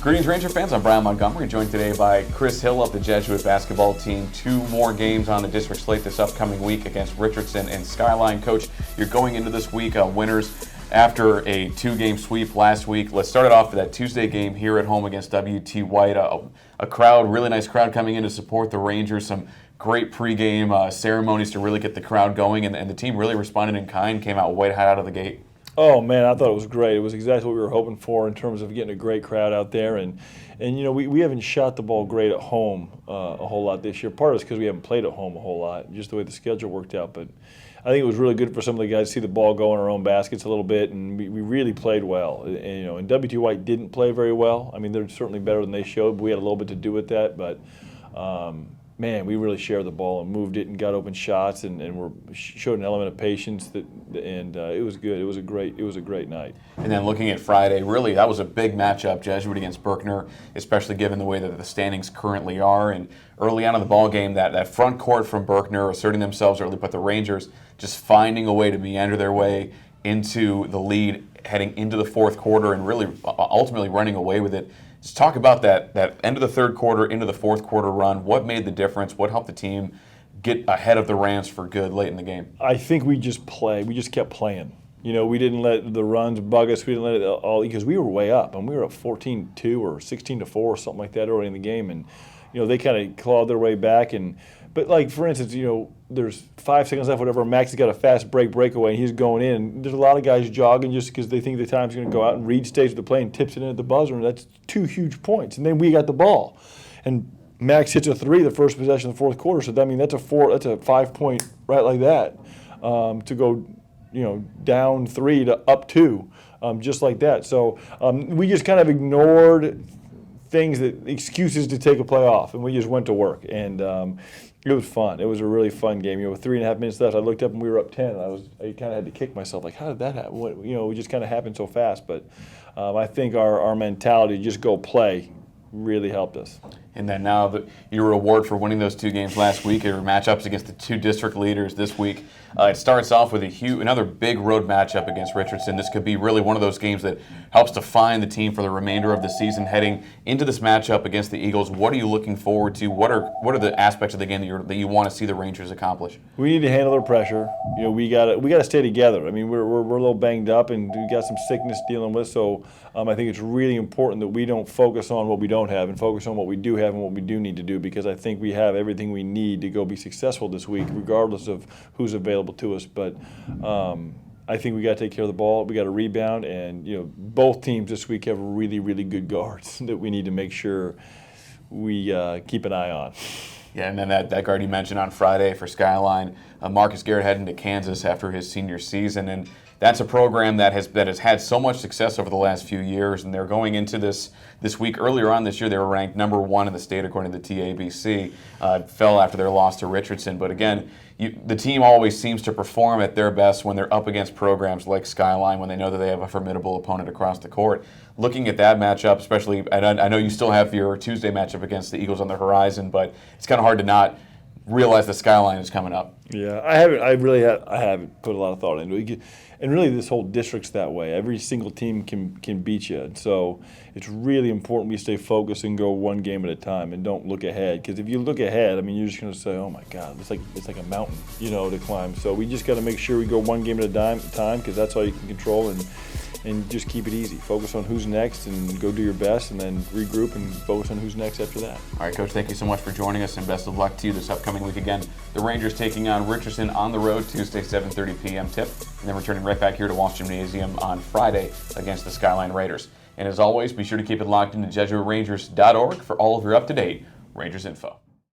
Greetings, Ranger fans. I'm Bryan Montgomery, joined today by Chris Hill of the Jesuit basketball team. 2 more games on the district slate this upcoming week against Richardson and Skyline. Coach, you're going into this week winners after a 2-game sweep last week. Let's start it off with that Tuesday game here at home against W.T. White. A crowd, really nice crowd coming in to support the Rangers. Some great pregame ceremonies to really get the crowd going, and the team really responded in kind, came out white hot out of the gate. Oh man, I thought it was great. It was exactly what we were hoping for in terms of getting a great crowd out there, and you know we haven't shot the ball great at home a whole lot this year. Part of it's because we haven't played at home a whole lot, just the way the schedule worked out. But I think it was really good for some of the guys to see the ball go in our own baskets a little bit, and we really played well. And W.T. White didn't play very well. I mean, they're certainly better than they showed, but we had a little bit to do with that. But man, we really shared the ball and moved it and got open shots and showed an element of patience and it was good. It was a great night. And then looking at Friday, really that was a big matchup, Jesuit against Berkner, especially given the way that the standings currently are. And early on in the ball game, that front court from Berkner asserting themselves early, but the Rangers just finding a way to meander their way into the lead, heading into the fourth quarter, and really ultimately running away with it. Just talk about that end of the third quarter into the fourth quarter run. What made the difference? What helped the team get ahead of the Rams for good late in the game? I think we just kept playing. You know, we didn't let the runs bug us. We didn't let it all, because we were way up, and we were up 14-2 or 16-4 or something like that early in the game, and you know they kind of clawed their way back. But like for instance, you know, there's 5 seconds left, whatever. Max has got a fast breakaway, and he's going in. There's a lot of guys jogging just because they think the time's going to go out. And Reed stays with the play and tips it in at the buzzer, and that's 2 huge points. And then we got the ball, and Max hits a 3 the first possession of the fourth quarter. So that's a 5-point right like that to go, you know, down 3 to up 2, just like that. So we just kind of ignored excuses to take a play off, and we just went to work. And it was fun. It was a really fun game. You know, with 3.5 minutes left, I looked up and we were up 10. I kind of had to kick myself, like, how did that happen? You know, it just kind of happened so fast. But I think our mentality, just go play, really helped us. And then now your reward for winning those 2 games last week, your matchups against the 2 district leaders this week. It starts off with another big road matchup against Richardson. This could be really one of those games that helps define the team for the remainder of the season. Heading into this matchup against the Eagles, what are you looking forward to? What are the aspects of the game that you want to see the Rangers accomplish? We need to handle their pressure. You know, we got to stay together. I mean, we're a little banged up, and we got some sickness dealing with. So I think it's really important that we don't focus on what we don't have and focus on what we do have and what we do need to do, because I think we have everything we need to go be successful this week, regardless of who's available to us. But I think we got to take care of the ball. We got to rebound, and you know, both teams this week have really, really good guards that we need to make sure we keep an eye on. Yeah, and then that guard you mentioned on Friday for Skyline, Marcus Garrett heading to Kansas after his senior season, and that's a program that has had so much success over the last few years, and they're going into this week. Earlier on this year, they were ranked number 1 in the state according to the TABC. Fell after their loss to Richardson, but again, the team always seems to perform at their best when they're up against programs like Skyline, when they know that they have a formidable opponent across the court. Looking at that matchup, especially, and I know you still have your Tuesday matchup against the Eagles on the horizon, but it's kind of hard to not realize the Skyline is coming up. Yeah, I haven't put a lot of thought into it. And really, this whole district's that way. Every single team can beat you. And so it's really important we stay focused and go one game at a time and don't look ahead. Because if you look ahead, I mean, you're just going to say, oh, my God, it's like a mountain, you know, to climb. So we just got to make sure we go one game at a time, because that's all you can control, and just keep it easy. Focus on who's next and go do your best, and then regroup and focus on who's next after that. All right, Coach, thank you so much for joining us, and best of luck to you this upcoming week. Again, the Rangers taking on Richardson on the road Tuesday, 7:30 p.m. tip, and then returning right back here to Walsh Gymnasium on Friday against the Skyline Raiders. And as always, be sure to keep it locked into JesuitRangers.org for all of your up-to-date Rangers info.